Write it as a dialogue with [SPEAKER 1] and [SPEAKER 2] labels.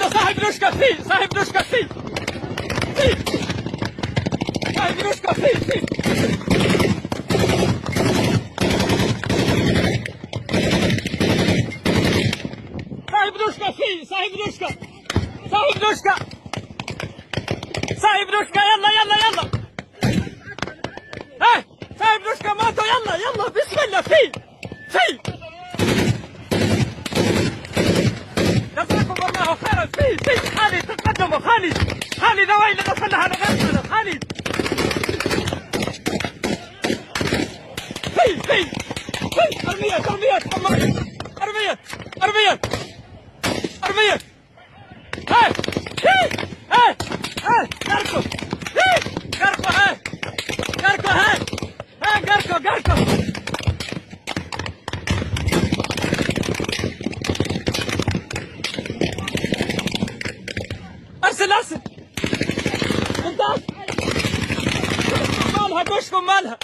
[SPEAKER 1] يلا صاحب نشكة فيه، صاحب نشكة فيه فيه، صاحب نشكة فيه فيه. صاحب نشكة فيه، صاحب نشكة، صاحب نشكة، صاحب نشكة. يلا يلا يلا. ها صاحب نشكة ماتوا. يلا يلا بسم الله. فيه فيه. جزاكم الله خيرا. فيه خالد تقدموا. خالد وين دخلنا على غيرنا. خالد فيه ارميات ارميات ارميات ارميات ارميات. هاي هاي هاي قرقو قرقو. هاي قرقو. هاي قرقو. ارسل مالها قشكم مالها.